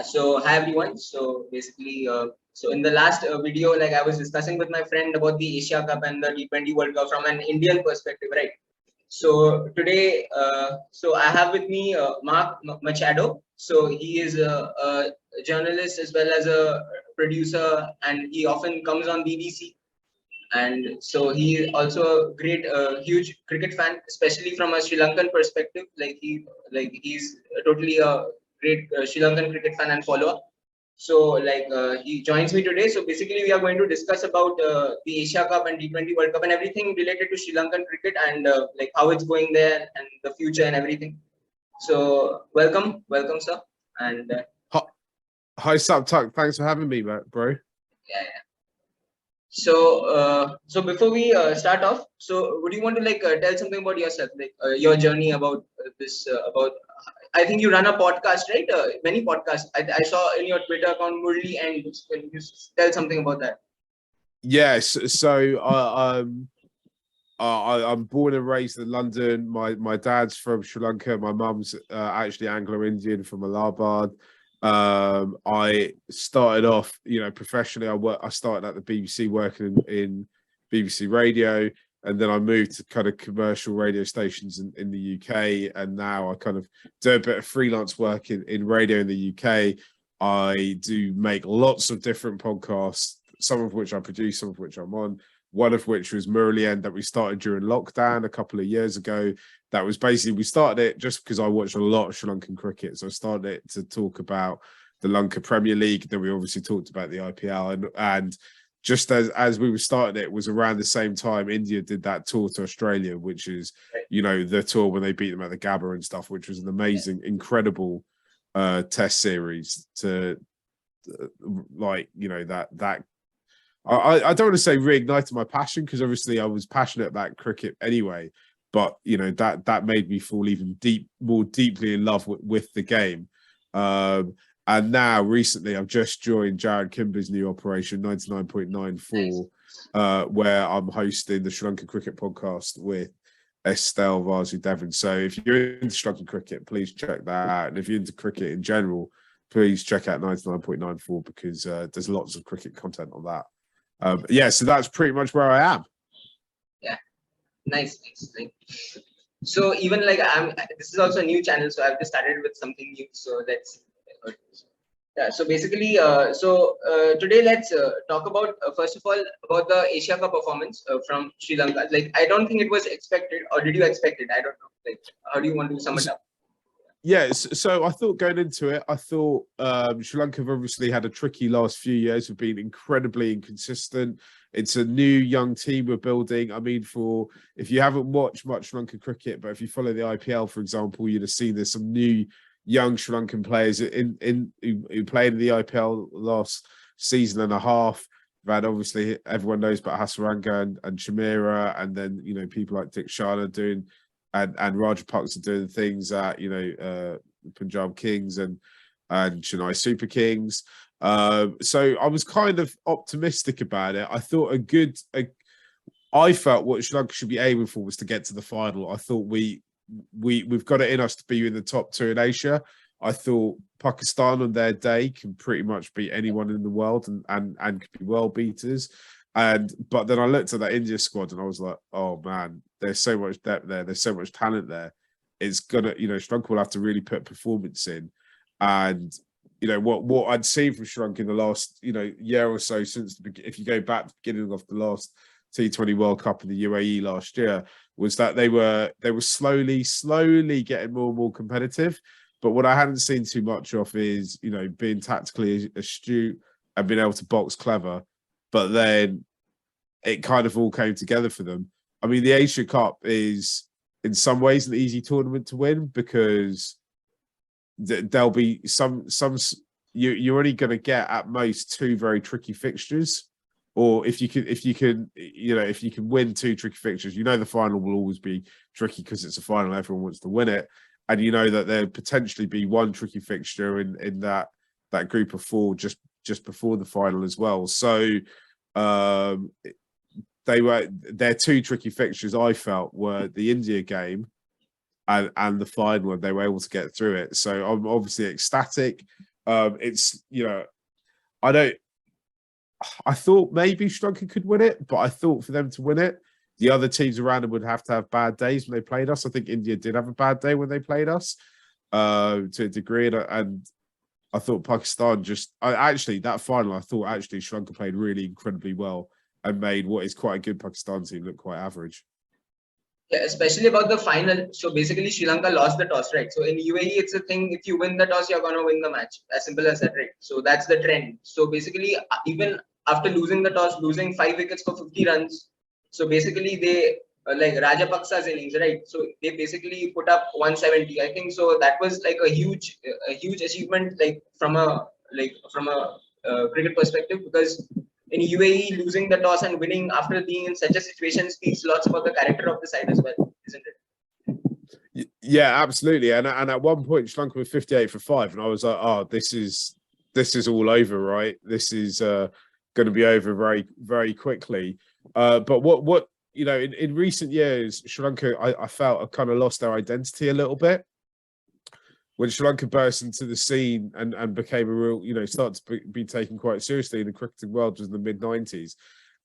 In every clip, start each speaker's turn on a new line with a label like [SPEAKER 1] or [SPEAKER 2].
[SPEAKER 1] So hi everyone. So basically, so in the last video, like I was discussing with my friend about the Asia Cup and the T20 World Cup from an Indian perspective, right? So today, so I have with me Mark Machado. So he is a journalist as well as a producer, and he often comes on BBC. And so he is also a great, huge cricket fan, especially from a Sri Lankan perspective. He's totally a great Sri Lankan cricket fan and follower. So he joins me today. So basically, we are going to discuss about the Asia Cup and T20 World Cup and everything related to Sri Lankan cricket and like how it's going there and the future and everything. So welcome, sir. And
[SPEAKER 2] Hi, hi, Sup Tuck. Thanks for having me, bro.
[SPEAKER 1] yeah. So before we start off, so would you want to tell something about yourself, your journey about this, about, I think you run a podcast, right? Many podcasts. I saw in your Twitter account, Murli, and when you tell something about that.
[SPEAKER 2] Yes, so I'm born and raised in London. My dad's from Sri Lanka. My mum's actually Anglo-Indian from Allahabad. I started off, professionally. I started at the BBC working in BBC Radio, and then I moved to kind of commercial radio stations in the UK, and now I kind of do a bit of freelance work in radio in the UK. I do make lots of different podcasts, some of which I produce, some of which I'm on. One of which was Murli that we started during lockdown a couple of years ago. That was basically, we started it just because I watched a lot of Sri Lankan cricket. So I started it to talk about the Lanka Premier League. Then we obviously talked about the IPL. And just as we were starting it was around the same time India did that tour to Australia, which is, the tour when they beat them at the Gabba and stuff, which was an amazing, incredible test series to that I don't want to say reignited my passion, because obviously I was passionate about cricket anyway, but that made me fall even more deeply in love with the game. And now recently I've just joined Jared Kimber's new operation 99.94, where I'm hosting the Sri Lanka Cricket podcast with Estelle Vasudevan. So if you're into Sri Lankan cricket, please check that out. And if you're into cricket in general, please check out 99.94, because there's lots of cricket content on that. So that's pretty much where I am.
[SPEAKER 1] Yeah, nice. So even this is also a new channel, so I've just started with something new. So so basically, today let's talk about first of all about the Asia Cup performance from Sri Lanka. Like, I don't think it was expected, or did you expect it? I don't know. Like, how do you want to sum it up?
[SPEAKER 2] Yes, so I thought going into it, Sri Lanka have obviously had a tricky last few years. Have been incredibly inconsistent. It's a new young team we're building. I mean, if you haven't watched much Sri Lankan cricket, but if you follow the IPL, for example, you'd have seen there's some new young Sri Lankan players who played in the IPL last season and a half. We've had, obviously, everyone knows about Hasaranga and Shamira, and then people like Dick Sharma doing. And Rajapaksa are doing things at Punjab Kings and Chennai Super Kings. So I was kind of optimistic about it. I thought I felt what Sri Lanka should be aiming for was to get to the final. I thought we've got it in us to be in the top two in Asia. I thought Pakistan on their day can pretty much beat anyone in the world and could be world beaters. But then I looked at that India squad and I was like, oh man, there's so much depth there. There's so much talent there. It's gonna, Sri Lanka will have to really put performance in. And what I'd seen from Sri Lanka in the last year or so, since if you go back to the beginning of the last T20 World Cup in the UAE last year, was that they were slowly getting more and more competitive. But what I hadn't seen too much of is being tactically astute and being able to box clever. But then it kind of all came together for them. I mean, the Asia Cup is in some ways an easy tournament to win, because there'll be you're only going to get at most two very tricky fixtures, or if you can win two tricky fixtures, the final will always be tricky because it's a final, everyone wants to win it, and that there'll potentially be one tricky fixture in that group of four just before the final as well. So their two tricky fixtures, I felt, were the India game and the final, and they were able to get through it. So I'm obviously ecstatic. It's, I thought maybe Sri Lanka could win it, but I thought for them to win it, the other teams around them would have to have bad days when they played us. I think India did have a bad day when they played us to a degree. And I thought Pakistan that final, I thought actually Sri Lanka played really incredibly well and made what is quite a good Pakistan team look quite average.
[SPEAKER 1] Yeah, especially about the final. So basically, Sri Lanka lost the toss, right? So in UAE, it's a thing. If you win the toss, you're gonna win the match. As simple as that, right? So that's the trend. So basically, even after losing the toss, losing 5 wickets for 50 runs. So basically, they like Rajapaksa's innings, right? So they basically put up 170. I think so. That was like a huge achievement, like from a cricket perspective, because in UAE, losing the toss and winning after being in such a situation speaks lots about the character of the side as well, isn't it?
[SPEAKER 2] Yeah, absolutely. And at one point, Sri Lanka was 58 for 5, and I was like, "Oh, this is all over, right? This is going to be over very, very quickly." But what in recent years, Sri Lanka, I felt have kind of lost their identity a little bit. When Sri Lanka burst into the scene and became a real, started to be taken quite seriously in the cricketing world was in the mid-90s.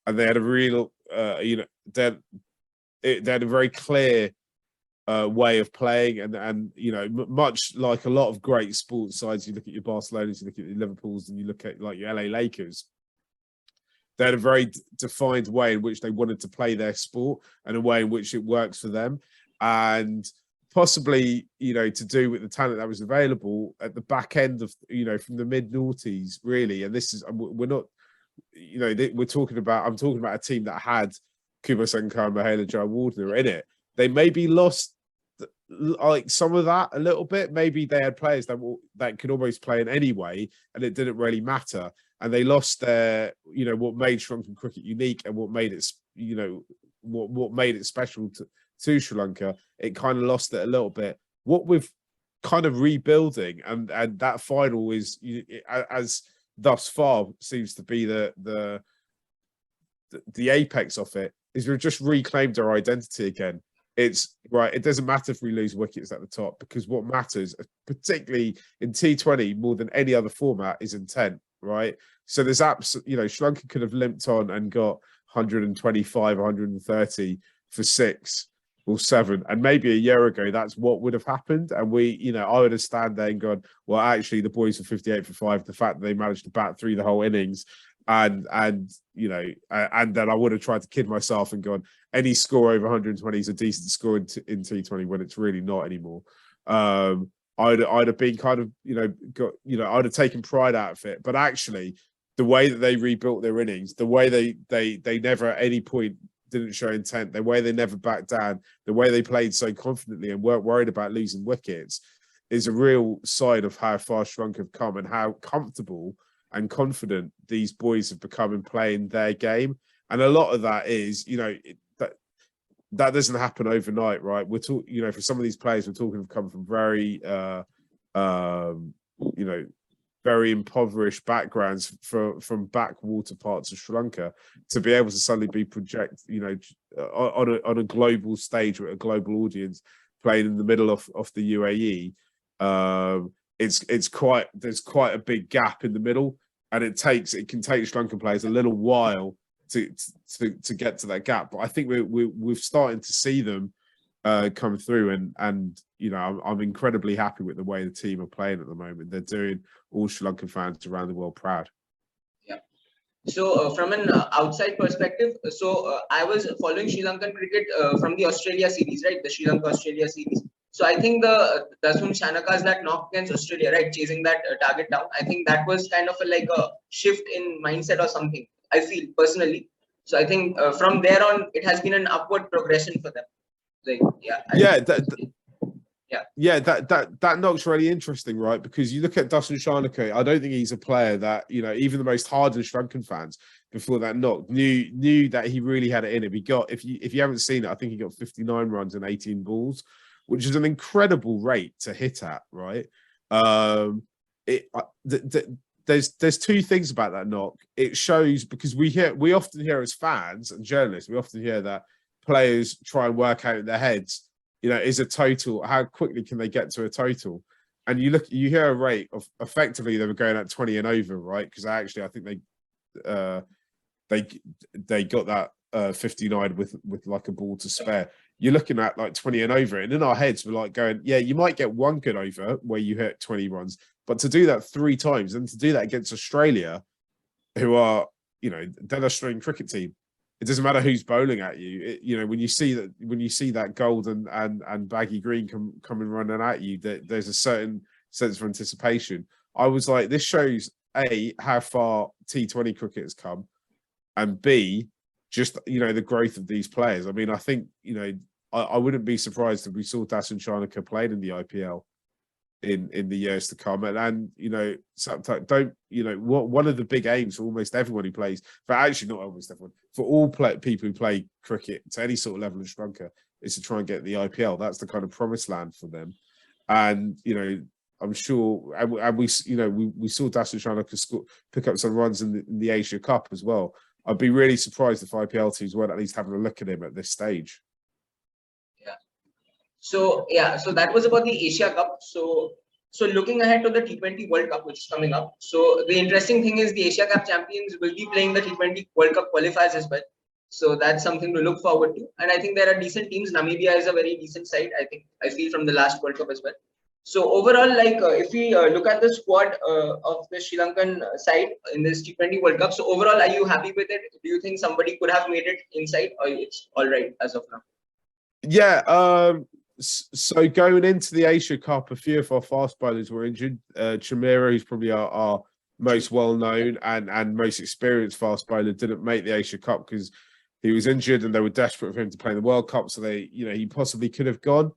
[SPEAKER 2] And they had a real, they had a very clear way of playing. And much like a lot of great sports sides, you look at your Barcelonas, you look at your Liverpools, and you look at like your LA Lakers, they had a very defined way in which they wanted to play their sport and a way in which it works for them. And possibly, to do with the talent that was available at the back end of, from the mid-noughties, really. And this is, we're not, I'm talking about a team that had Kumar Sangar, Mahela Jayawardene in it. They maybe lost like some of that a little bit. Maybe they had players that could almost play in any way, and it didn't really matter. And they lost their, what made Sri Lankan cricket unique and what made it, what made it special to Sri Lanka. It kind of lost it a little bit. What we've kind of rebuilding, and that final is, as thus far seems to be the apex of it, is we've just reclaimed our identity again. It's right. It doesn't matter if we lose wickets at the top, because what matters, particularly in T20 more than any other format, is intent, right? So there's Sri Lanka could have limped on and got 125, 130 for 6 or 7, and maybe a year ago that's what would have happened. And I would have stand there and gone, well, actually the boys were 58 for 5. The fact that they managed to bat through the whole innings, and then I would have tried to kid myself and gone, any score over 120 is a decent score in T20, when it's really not anymore. I'd have been kind of I'd have taken pride out of it. But actually, the way that they rebuilt their innings, the way they never at any point didn't show intent, the way they never backed down, the way they played so confidently and weren't worried about losing wickets, is a real sign of how far Sri Lanka have come and how comfortable and confident these boys have become in playing their game. And a lot of that is, that doesn't happen overnight, right? We're talking, for some of these players, we're talking have come from very, very impoverished backgrounds from backwater parts of Sri Lanka, to be able to suddenly be projected, on a global stage with a global audience, playing in the middle of the UAE. There's quite a big gap in the middle, and it can take Sri Lankan players a little while to get to that gap. But I think we're starting to see them come through, and I'm incredibly happy with the way the team are playing at the moment. They're doing all Sri Lankan fans around the world proud.
[SPEAKER 1] Yeah. So from an outside perspective, I was following Sri Lankan cricket from the Australia series, right? The Sri Lanka Australia series. So I think the Dasun Shanakas that knocked against Australia, right, chasing that target down, I think that was kind of like a shift in mindset or something, I feel personally. So I think from there on, it has been an upward progression for them. Like,
[SPEAKER 2] that knock's really interesting, right? Because you look at Dasun Shanaka, I don't think he's a player that, even the most hardened Sri Lankan fans before that knock knew that he really had it in him. He got, if you haven't seen it, I think he got 59 runs and 18 balls, which is an incredible rate to hit at, right? There's two things about that knock. It shows, because we often hear as fans and journalists, we often hear that players try and work out in their heads, is a total, how quickly can they get to a total? and you hear a rate of effectively they were going at 20 and over, right? Because actually I think they got that 59 with like a ball to spare. You're looking at like 20 and over, and in our heads we're like going, yeah, you might get one good over where you hit 20 runs, but to do that 3 times and to do that against Australia, who are, they're an Australian cricket team. It doesn't matter who's bowling at you. When you see that gold and baggy green coming running at you, there's a certain sense of anticipation. I was like, this shows A, how far T20 cricket has come, and B, just the growth of these players. I mean, I think I wouldn't be surprised if we saw Dasun Shanaka played in the IPL in the years to come. And one of the big aims for almost everyone who plays, for actually not almost everyone, for all people who play cricket to any sort of level in Sri Lanka, is to try and get the IPL. That's the kind of promised land for them. And I'm sure, and we saw Dasun Shanaka pick up some runs in the Asia Cup as well. I'd be really surprised if IPL teams weren't at least having a look at him at this stage.
[SPEAKER 1] So that was about the Asia Cup. So looking ahead to the T20 World Cup, which is coming up. So the interesting thing is the Asia Cup champions will be playing the T20 World Cup qualifiers as well. So that's something to look forward to. And I think there are decent teams. Namibia is a very decent side, I feel, from the last World Cup as well. So overall, if we look at the squad of the Sri Lankan side in this T20 World Cup, so overall, are you happy with it? Do you think somebody could have made it inside, or it's all right as of now?
[SPEAKER 2] Yeah. So going into the Asia Cup, a few of our fast bowlers were injured. Chamira, who's probably our most well-known and most experienced fast bowler, didn't make the Asia Cup because he was injured, and they were desperate for him to play in the World Cup. So he possibly could have gone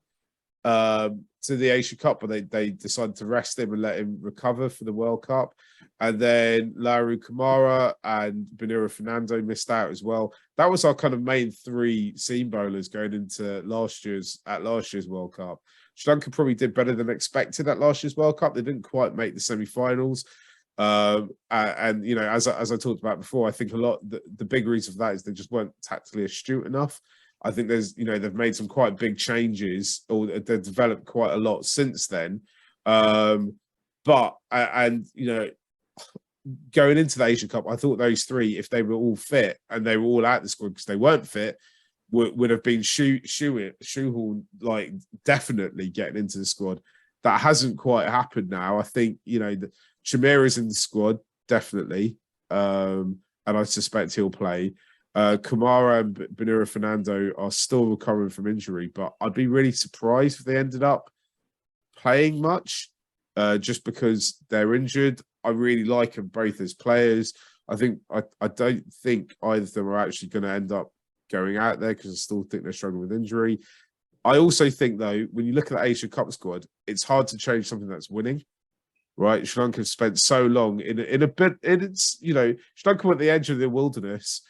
[SPEAKER 2] to the Asia Cup, but they decided to rest him and let him recover for the World Cup. And then Lauru Kamara and Benira Fernando missed out as well. That was our kind of main 3 seam bowlers going into last year's World Cup. Sri Lanka probably did better than expected at last year's World Cup. They didn't quite make the semi-finals. And as I talked about before, I think a lot the big reason for that is they just weren't tactically astute enough. I think they've made some quite big changes, or they've developed quite a lot since then. Going into the Asia Cup, I thought those 3, if they were all fit and they were all out the squad because they weren't fit, would have been shoehorned, like definitely getting into the squad. That hasn't quite happened now. I think Chamira's in the squad definitely, and I suspect he'll play. Kamara and Benira Fernando are still recovering from injury, but I'd be really surprised if they ended up playing much, just because they're injured. I really like them both as players. I don't think either of them are actually going to end up going out there because I still think they're struggling with injury. I also think, though, when you look at the Asia Cup squad, it's hard to change something that's winning, right? Sri Lanka spent so long in a bit. It's Sri Lanka went at the edge of the wilderness.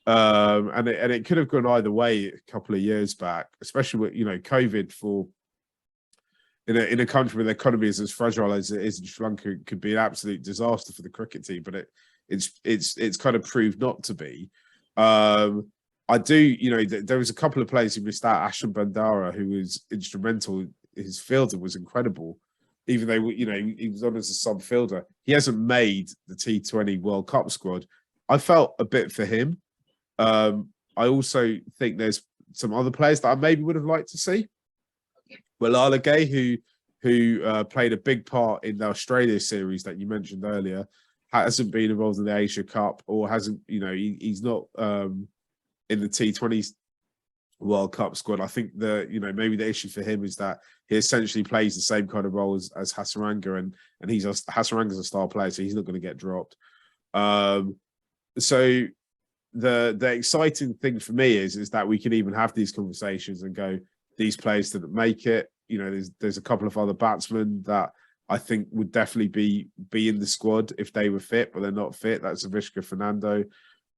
[SPEAKER 2] And it could have gone either way a couple of years back, especially with COVID. For in a country where the economy is as fragile as it is in Sri Lanka, could be an absolute disaster for the cricket team. But it's kind of proved not to be. I do, there was a couple of players who missed out. Ashton Bandara, who was instrumental. His fielder was incredible, even though he was on as a sub fielder. He hasn't made the T20 World Cup squad. I felt a bit for him. I also think there's some other players that I maybe would have liked to see. Well, Gay, who played a big part in the Australia series that you mentioned earlier, hasn't been involved in the Asia Cup, or hasn't, he's not in the T20 World Cup squad. I think maybe the issue for him is that he essentially plays the same kind of role as Hasaranga, and Hasaranga's a star player, so he's not going to get dropped. So the exciting thing for me is that we can even have these conversations and go, these players didn't make it. There's a couple of other batsmen that I think would definitely be in the squad if they were fit, but they're not fit. That's Avishka Fernando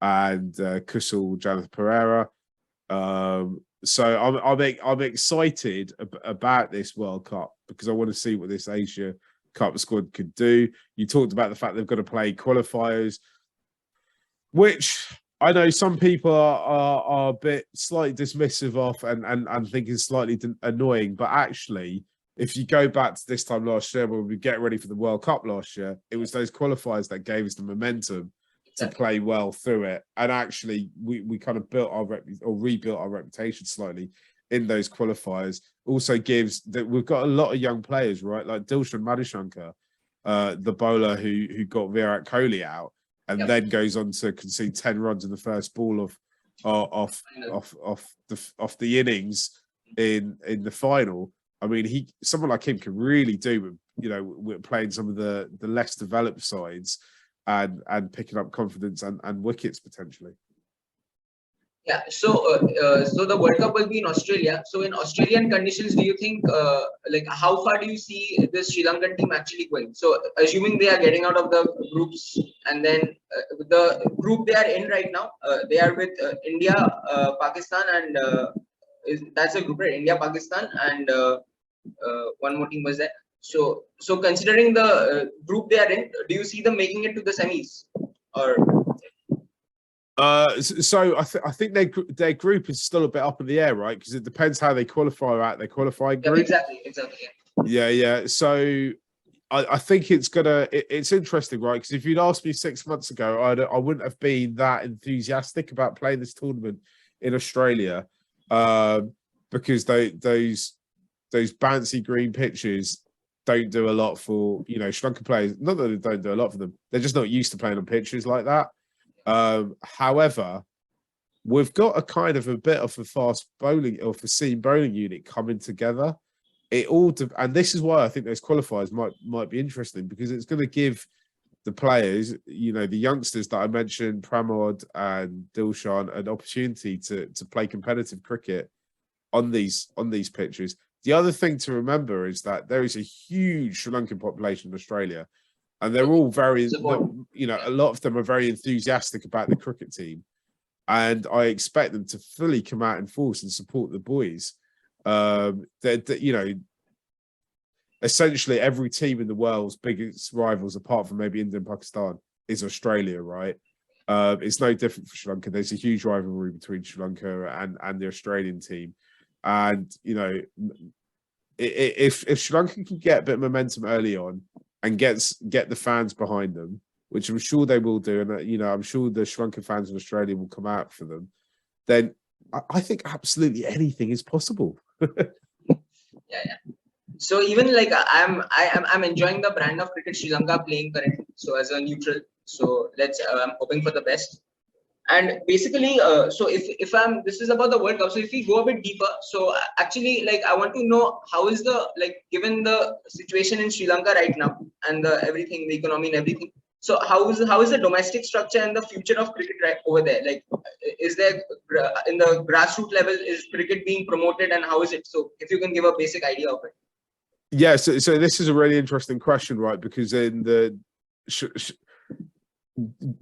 [SPEAKER 2] and Kusal Janeth Pereira. So I'm excited about this World Cup because I want to see what this Asia Cup squad could do. You talked about the fact they've got to play qualifiers, which I know some people are a bit slightly dismissive of and think is slightly annoying, but actually if you go back to this time last year when we get ready for the World Cup last year, it was those qualifiers that gave us the momentum to play well through it. And actually, we kind of rebuilt our reputation slightly in those qualifiers. Also gives that we've got a lot of young players, right? Like Dilshan Madushankar, the bowler who got Virat Kohli out and then goes on to concede 10 runs in the first ball off the innings in the final. I mean, someone like him can really do, with playing some of the less developed sides and picking up confidence and wickets potentially.
[SPEAKER 1] Yeah, so the World Cup will be in Australia. So in Australian conditions, do you think how far do you see this Sri Lankan team actually going? So assuming they are getting out of the groups, and then the group they are in right now, they are with India, Pakistan, and that's a group, right? India, Pakistan, and one more team was there. So considering the group they are in, do you see them making it to the semis or?
[SPEAKER 2] So I think their group is still a bit up in the air, right? Because it depends how they qualify at their qualifying group.
[SPEAKER 1] Yeah, exactly.
[SPEAKER 2] Yeah. So I think it's interesting, right? Because if you'd asked me 6 months ago, I wouldn't have been that enthusiastic about playing this tournament in Australia, because those bouncy green pitches don't do a lot for Sri Lankan players. Not that they don't do a lot for them; they're just not used to playing on pitches like that. However, we've got a bit of a fast bowling or for seam bowling unit coming together. And this is why I think those qualifiers might be interesting, because it's going to give the players, the youngsters that I mentioned, Pramod and Dilshan, an opportunity to play competitive cricket on these pitches. The other thing to remember is that there is a huge Sri Lankan population in Australia. And they're all very, a lot of them are very enthusiastic about the cricket team. And I expect them to fully come out in force and support the boys. Essentially every team in the world's biggest rivals, apart from maybe India and Pakistan, is Australia, right? It's no different for Sri Lanka. There's a huge rivalry between Sri Lanka and the Australian team. And, if Sri Lanka can get a bit of momentum early on, and get the fans behind them, which I'm sure they will do, and I'm sure the Sri Lankan fans in Australia will come out for them, then I think absolutely anything is possible.
[SPEAKER 1] Yeah. So even I'm enjoying the brand of cricket Sri Lanka playing currently. So as a neutral, so I'm hoping for the best. And basically, so if this is about the World Cup. So if we go a bit deeper, so actually, I want to know how is given the situation in Sri Lanka right now and the economy and everything. So how is the domestic structure and the future of cricket right over there? Is there in the grassroots level, is cricket being promoted, and how is it? So if you can give a basic idea of it.
[SPEAKER 2] Yeah. So this is a really interesting question, right? Because in the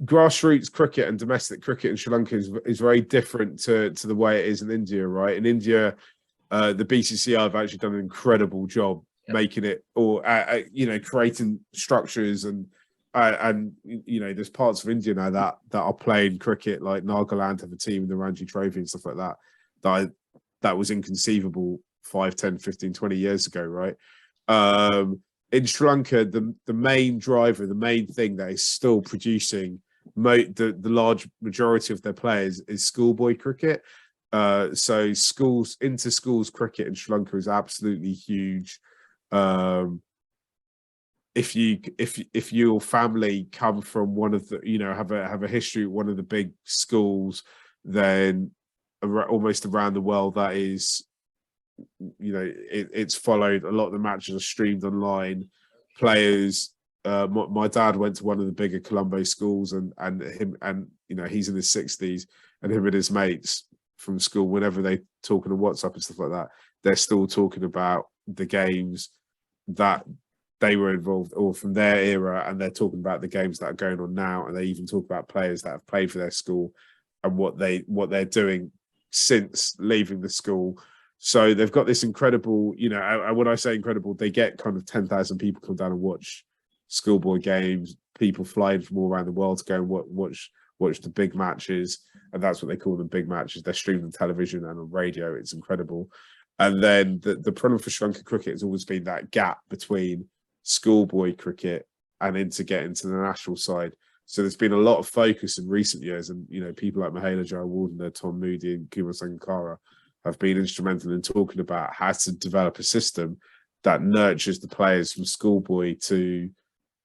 [SPEAKER 2] grassroots cricket and domestic cricket in Sri Lanka is very different to the way it is in India, right? In India, the BCCI have actually done an incredible job making it, or creating structures and there's parts of India now that are playing cricket, like Nagaland have a team in the Ranji Trophy and stuff like that. That was inconceivable 5, 10, 15, 20 years ago, right? In Sri Lanka, the main driver, the main thing that is still producing the large majority of their players is schoolboy cricket. So inter-schools cricket in Sri Lanka is absolutely huge. If your family come from one of the have a history at one of the big schools, then almost around the world that is. It's followed. A lot of the matches are streamed online. Players, my dad went to one of the bigger Colombo schools, and he's in his 60s, and him and his mates from school, whenever they talking on WhatsApp and stuff like that, they're still talking about the games that they were involved or from their era, and they're talking about the games that are going on now, and they even talk about players that have played for their school and what they're doing since leaving the school. So they've got this incredible, when I say incredible, they get kind of 10,000 people come down and watch schoolboy games, people flying from all around the world to go and watch the big matches. And that's what they call them, big matches. They're streamed on television and on radio. It's incredible. And then the problem for Sri Lanka cricket has always been that gap between schoolboy cricket and into getting to the national side. So there's been a lot of focus in recent years, and people like Mahela Jayawardene, Tom Moody, and Kumar Sangakkara have been instrumental in talking about how to develop a system that nurtures the players from schoolboy to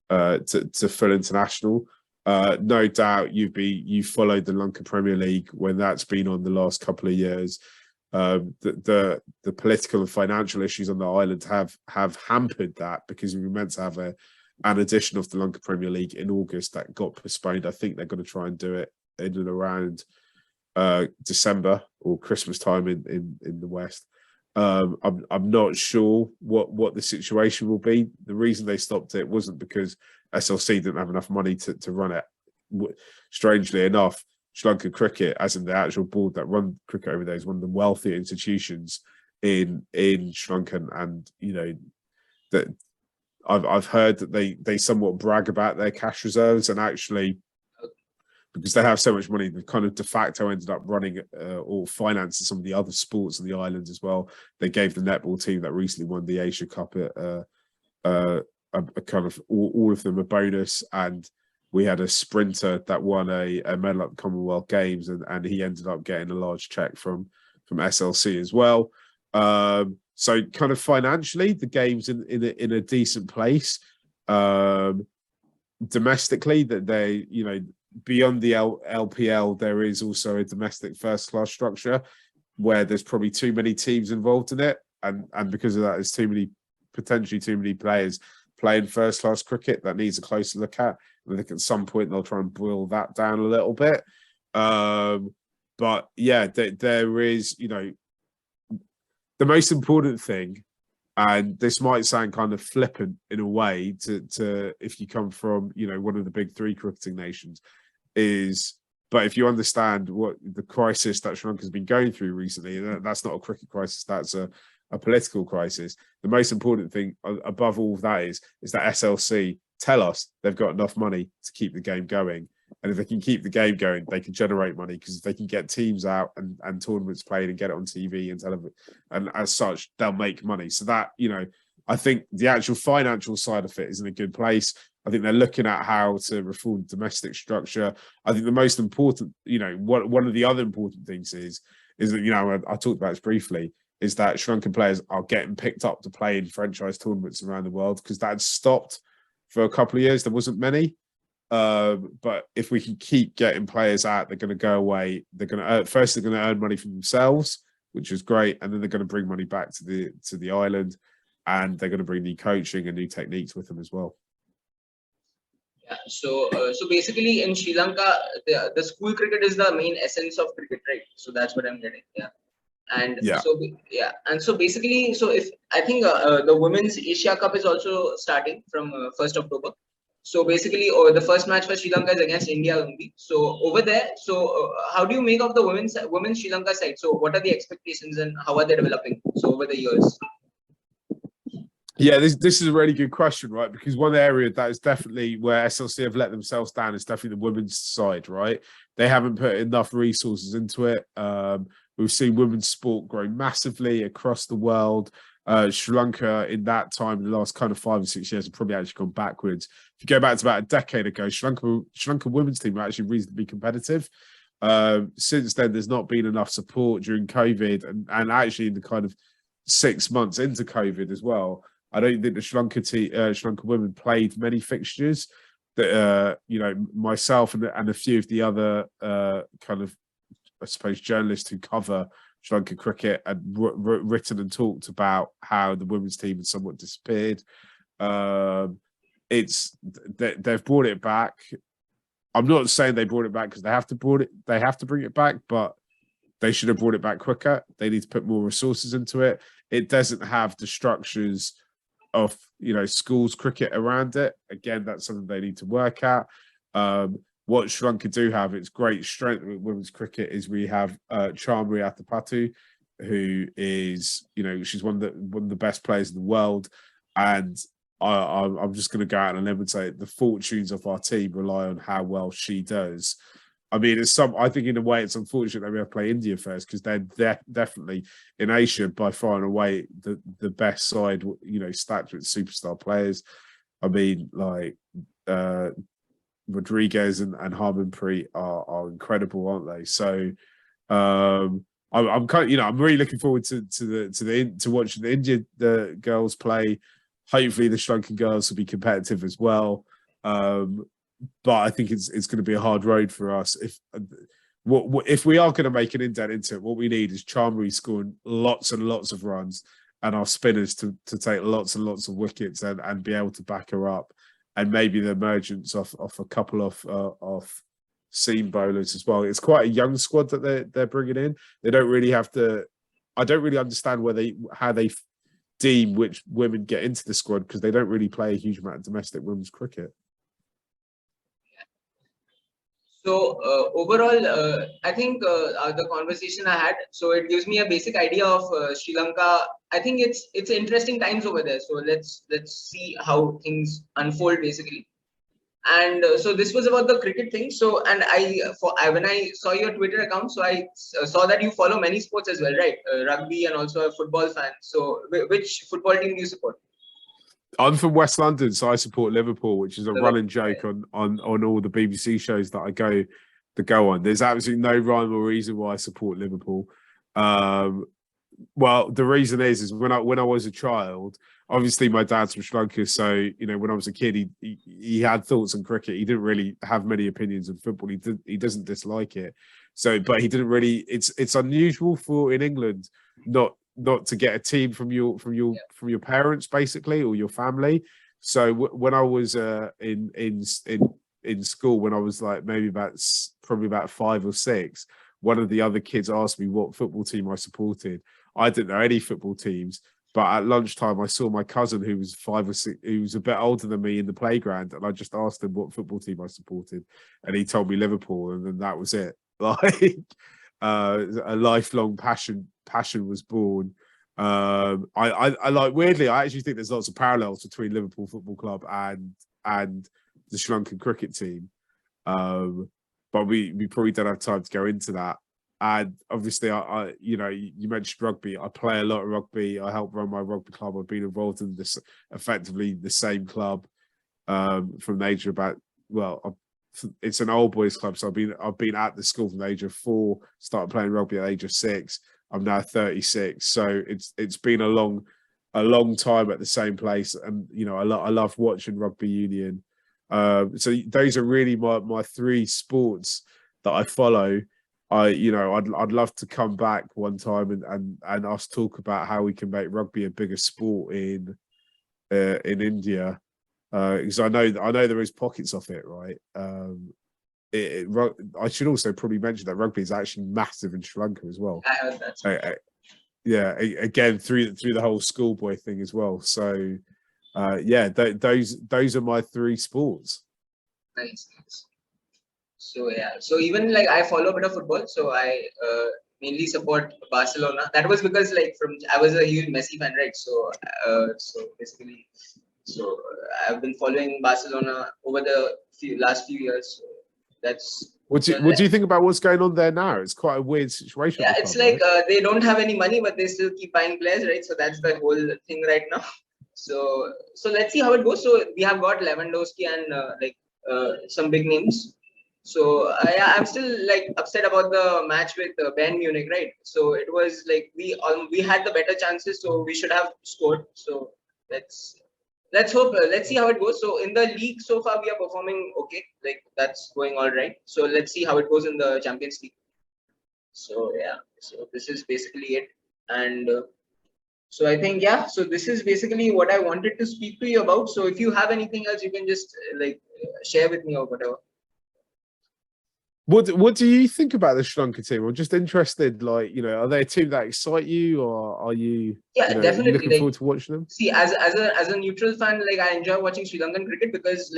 [SPEAKER 2] full international. No doubt you followed the Lanka Premier League when that's been on the last couple of years. The political and financial issues on the island have hampered that, because we were meant to have an edition of the Lanka Premier League in August that got postponed. I think they're going to try and do it in and around December or Christmas time in the West. I'm not sure what the situation will be. The reason they stopped it wasn't because SLC didn't have enough money to run it. Strangely enough, Sri Lanka cricket, as in the actual board that run cricket over there, is one of the wealthier institutions in Sri Lanka, and that I've heard that they somewhat brag about their cash reserves, and actually, because they have so much money, they've kind of de facto ended up running or financing some of the other sports on the island as well. They gave the netball team that recently won the Asia Cup a kind of all of them a bonus, and we had a sprinter that won a medal at the Commonwealth Games, and he ended up getting a large check from SLC as well. So kind of financially, the game's in a decent place. Domestically, that they beyond the LPL, there is also a domestic first class structure where there's probably too many teams involved in it, and because of that, there's potentially too many players playing first class cricket that needs a closer look at. I think at some point they'll try and boil that down a little bit. But yeah, there is, the most important thing, and this might sound kind of flippant in a way to if you come from, one of the big three cricketing nations, but if you understand what the crisis that Sri Lanka has been going through recently, that's not a cricket crisis, that's a political crisis. The most important thing above all of that is that SLC tell us they've got enough money to keep the game going. And if they can keep the game going, they can generate money, because if they can get teams out and tournaments played and get it on TV and television, and as such, they'll make money. So that, I think the actual financial side of it is in a good place. I think they're looking at how to reform domestic structure. I think the most important, one of the other important things is that, I talked about this briefly, is that Sri Lankan players are getting picked up to play in franchise tournaments around the world, because that had stopped for a couple of years. There wasn't many. But if we can keep getting players out, they're going to go away. They're going to earn money for themselves, which is great, and then they're going to bring money back to the island, and they're going to bring new coaching and new techniques with them as well.
[SPEAKER 1] Yeah. So basically, in Sri Lanka, the school cricket is the main essence of cricket, right? So that's what I'm getting. Yeah. And
[SPEAKER 2] yeah.
[SPEAKER 1] So basically, so if I think the Women's Asia Cup is also starting from 1st October. So basically, the first match for Sri Lanka is against India only. So over there, how do you make of the women's Sri Lanka side? So what are the expectations and how are they developing? So over the years.
[SPEAKER 2] Yeah, this is a really good question, right? Because one area that is definitely where SLC have let themselves down is definitely the women's side, right? They haven't put enough resources into it. We've seen women's sport grow massively across the world. Sri Lanka in that time, the last kind of 5 or 6 years, have probably actually gone backwards. If you go back to about a decade ago, Sri Lanka women's team were actually reasonably competitive. Since then, there's not been enough support during COVID, and actually in the kind of 6 months into COVID as well. I don't think the Sri Lanka women played many fixtures. That myself and a few of the other kind of, I suppose, journalists who cover Sri Lanka cricket had written and talked about how the women's team had somewhat disappeared. They've brought it back. I'm not saying they brought it back because they have to bring it back, but they should have brought it back quicker. They need to put more resources into it. It doesn't have the structures of schools cricket around it. Again, that's something they need to work at. What Sri Lanka do have, its great strength with women's cricket, is we have Chamari Atapattu, who is, she's one of the best players in the world, and I'm just going to go out on a limb and say the fortunes of our team rely on how well she does. I mean, I think in a way it's unfortunate that we have to play India first because they're definitely in Asia by far and away the best side. Stacked with superstar players. I mean, like Rodriguez and Harmanpreet are incredible, aren't they? So I'm kind of, I'm really looking forward to watching the girls play. Hopefully, the Sri Lankan girls will be competitive as well. But I think it's going to be a hard road for us. If we are going to make an indent into it, what we need is Charmari scoring lots and lots of runs, and our spinners to take lots and lots of wickets and be able to back her up, and maybe the emergence of a couple of seam bowlers as well. It's quite a young squad that they're bringing in. They don't really have to. I don't really understand how they deem which women get into the squad because they don't really play a huge amount of domestic women's cricket.
[SPEAKER 1] So overall, I think the conversation I had, so it gives me a basic idea of Sri Lanka. I think it's interesting times over there. So let's see how things unfold basically. And so this was about the cricket thing. So and when I saw your Twitter account, so I saw that you follow many sports as well, right? Rugby and also a football fan. So which football team do you support?
[SPEAKER 2] I'm from West London, so I support Liverpool, which is a running joke on all the BBC shows that I go on. There's absolutely no rhyme or reason why I support Liverpool. Well, the reason is when I was a child, obviously my dad's from Sri Lanka, so when I was a kid, he had thoughts on cricket. He didn't really have many opinions on football. He doesn't dislike it. So, but he didn't really. It's unusual for in England not to get a team from your parents basically or your family. So when I was in school, when I was like maybe probably about 5 or 6, one of the other kids asked me what football team I supported. I didn't know any football teams, but at lunchtime I saw my cousin who was 5 or 6, who was a bit older than me in the playground, and I just asked him what football team I supported, and he told me Liverpool, and then that was it. Like a lifelong passion was born. I like weirdly, I actually think there's lots of parallels between Liverpool Football Club and the Sri Lankan cricket team. But we probably don't have time to go into that. And obviously, I you mentioned rugby. I play a lot of rugby. I help run my rugby club. I've been involved in this effectively the same club from the age of it's an old boys club. So I've been at the school from the age of 4. Started playing rugby at the age of 6. I'm now 36. So it's been a long time at the same place, and I love watching rugby union. So those are really my 3 sports that I follow. I'd love to come back one time and us talk about how we can make rugby a bigger sport in India, because I know there is pockets of it, right? I should also probably mention that rugby is actually massive in Sri Lanka as well.
[SPEAKER 1] I heard that.
[SPEAKER 2] Yeah, again through the whole schoolboy thing as well. So those are my 3 sports.
[SPEAKER 1] Nice. So yeah, so even like I follow a bit of football, so I mainly support Barcelona. That was because I was a huge Messi fan, right? So basically, I've been following Barcelona over the last few years. So that's
[SPEAKER 2] what do you think about what's going on there now? It's quite a weird situation.
[SPEAKER 1] Yeah, it's like they don't have any money, but they still keep buying players, right? So that's the whole thing right now. So let's see how it goes. So we have got Lewandowski and some big names. So I'm still upset about the match with Bayern Munich, right? So it was like we had the better chances, so we should have scored. So let's hope. Let's see how it goes. So in the league so far, we are performing okay. Like that's going all right. So let's see how it goes in the Champions League. So yeah. So this is basically it. And so I think so this is basically what I wanted to speak to you about. So if you have anything else, you can just share with me or whatever.
[SPEAKER 2] What do you think about the Sri Lanka team? I'm just interested. Are they a team that excite you, or are you?
[SPEAKER 1] Definitely
[SPEAKER 2] looking forward to watching them.
[SPEAKER 1] See, as a neutral fan, I enjoy watching Sri Lankan cricket because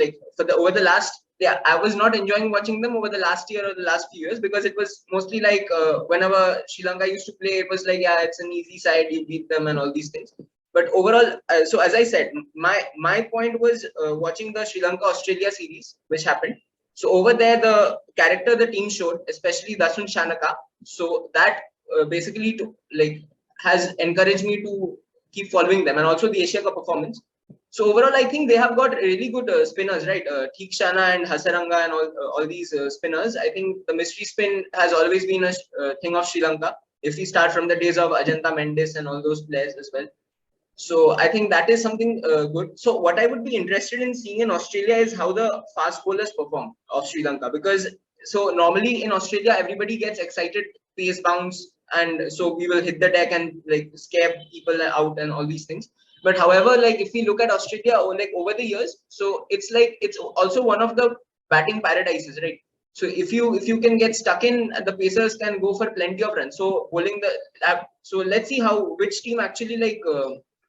[SPEAKER 1] over the last I was not enjoying watching them over the last year or the last few years because it was mostly whenever Sri Lanka used to play, it was it's an easy side, you beat them and all these things. But overall, so as I said, my point was watching the Sri Lanka Australia series, which happened. So over there, the character the team showed, especially Dasun Shanaka, so that basically to like has encouraged me to keep following them, and also the Asia Cup performance. So overall, I think they have got really good spinners, right? Theekshana and Hasaranga and all these spinners. I think the mystery spin has always been a thing of Sri Lanka. If we start from the days of Ajanta Mendes and all those players as well. So I think that is something good. So what I would be interested in seeing in Australia is how the fast bowlers perform of Sri Lanka, because so normally in Australia everybody gets excited, pace bounce, and so we will hit the deck and like scare people out and all these things. But however, like if we look at Australia like over the years, so it's like it's also one of the batting paradises, right? So if you can get stuck in, the Pacers can go for plenty of runs. So bowling the so let's see how which team actually like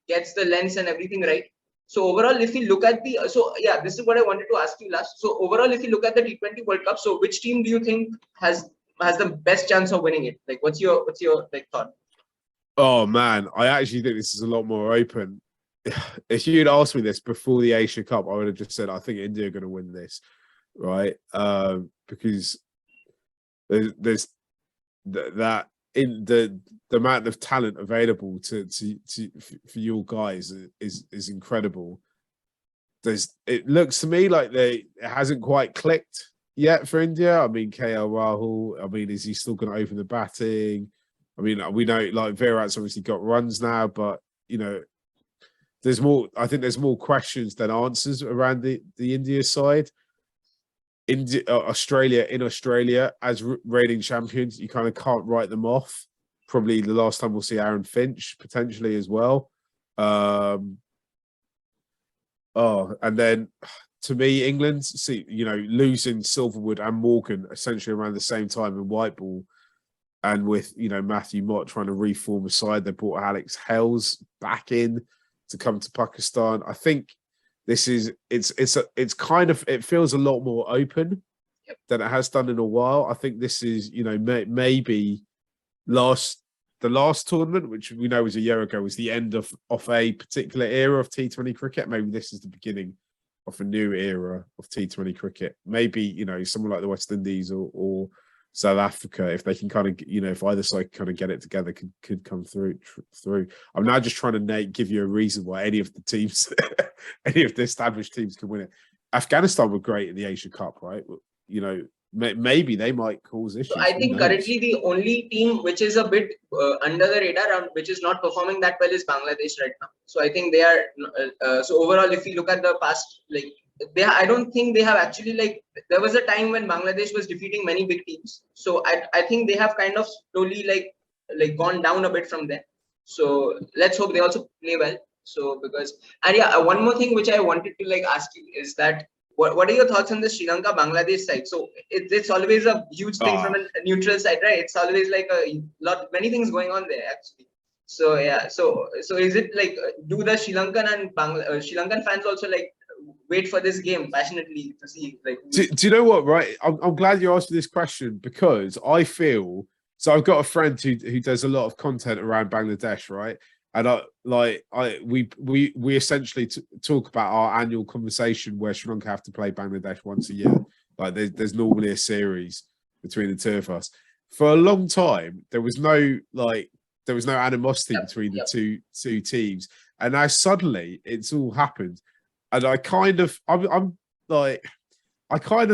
[SPEAKER 1] gets the lens and everything right. So overall, if you look at the so yeah, this is what I wanted to ask you last. So overall, if you look at the T20 World Cup, so which team do you think has the best chance of winning it? Like, what's your like thought?
[SPEAKER 2] Oh man, I actually think this is a lot more open. If you'd asked me this before the Asia Cup, I would have just said I think India are going to win this, right? Because there's that in the amount of talent available to for your guys is incredible. It looks to me like it hasn't quite clicked yet for India. I mean, KL Rahul. I mean, is he still going to open the batting? I mean, we know like Virat's obviously got runs now, but you know, there's more. I think there's more questions than answers around the India side. Australia as reigning champions, you kind of can't write them off. Probably the last time we'll see Aaron Finch potentially as well. And then to me, England, see, you know, losing Silverwood and Morgan essentially around the same time in white ball, and with, you know, Matthew Mott trying to reform a side, they brought Alex Hales back in to come to Pakistan. I think this is it's kind of, it feels a lot more open than it has done in a while. I think this is, you know, maybe the last tournament, which we know was a year ago, was the end of a particular era of T20 cricket. Maybe this is the beginning of a new era of T20 cricket. Maybe, you know, someone like the West Indies or South Africa, if they can kind of, you know, if either side kind of get it together, could come through. I'm now just trying to give you a reason why any of the teams, any of the established teams can win it. Afghanistan were great in the Asia Cup, right? You know, maybe they might cause issues.
[SPEAKER 1] So I think currently the only team which is a bit under the radar and which is not performing that well is Bangladesh right now. So I think they are. So overall, if you look at the past, like I don't think they have actually, like, there was a time when Bangladesh was defeating many big teams. So I think they have kind of slowly like gone down a bit from there. So let's hope they also play well. So because, and yeah, one more thing which I wanted to like ask you is that what are your thoughts on the Sri Lanka Bangladesh side? So it's always a huge thing from a neutral side, right? It's always like many things going on there actually. So yeah, so is it like do the Sri Lankan and Sri Lankan fans also like wait for this game passionately to see like?
[SPEAKER 2] Do you know what? Right, I'm glad you asked me this question, because I feel so. I've got a friend who does a lot of content around Bangladesh, right? And we essentially talk about our annual conversation where Sri Lanka have to play Bangladesh once a year. Like there's normally a series between the two of us. For a long time, there was no animosity between the two teams, and now suddenly it's all happened. And I kind of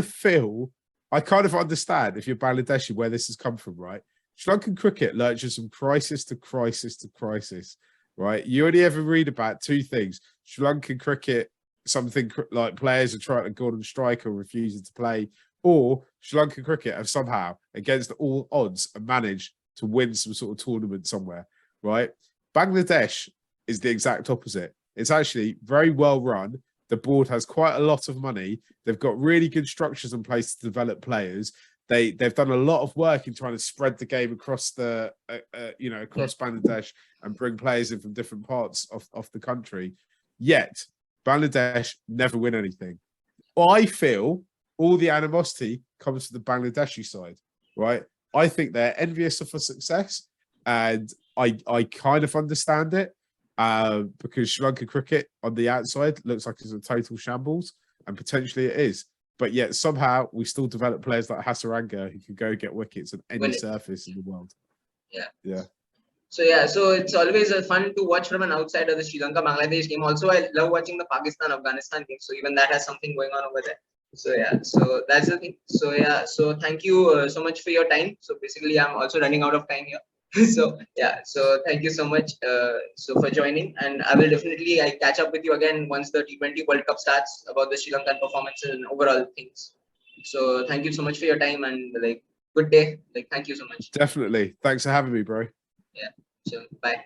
[SPEAKER 2] feel, I kind of understand if you're Bangladeshi where this has come from, right? Sri Lankan cricket lurches from crisis to crisis to crisis, right? You only ever read about two things: Sri Lankan cricket, something like players are trying to go on strike or refusing to play, or Sri Lankan cricket have somehow, against all odds, managed to win some sort of tournament somewhere, right? Bangladesh is the exact opposite. It's actually very well run. The board has quite a lot of money. They've got really good structures in place to develop players. They've done a lot of work in trying to spread the game across the across Bangladesh and bring players in from different parts of the country. Yet Bangladesh never win anything. I feel all the animosity comes to the Bangladeshi side, right? I think they're envious of a success, and I kind of understand it. Because Sri Lanka cricket on the outside looks like it's a total shambles, and potentially it is. but yet somehow we still develop players like Hasaranga who can go get wickets on any surface in the world.
[SPEAKER 1] Yeah. So it's always fun to watch from an outsider the Sri Lanka Bangladesh game. Also, I love watching the Pakistan Afghanistan game. So even that has something going on over there. So that's the thing. So thank you so much for your time. So basically, I'm also running out of time here. So thank you so much for joining, and I will definitely catch up with you again once the T20 World Cup starts about the Sri Lankan performances and overall things. So thank you so much for your time, and good day. Thank you so much.
[SPEAKER 2] Definitely. Thanks for having me, bro.
[SPEAKER 1] Yeah. So bye.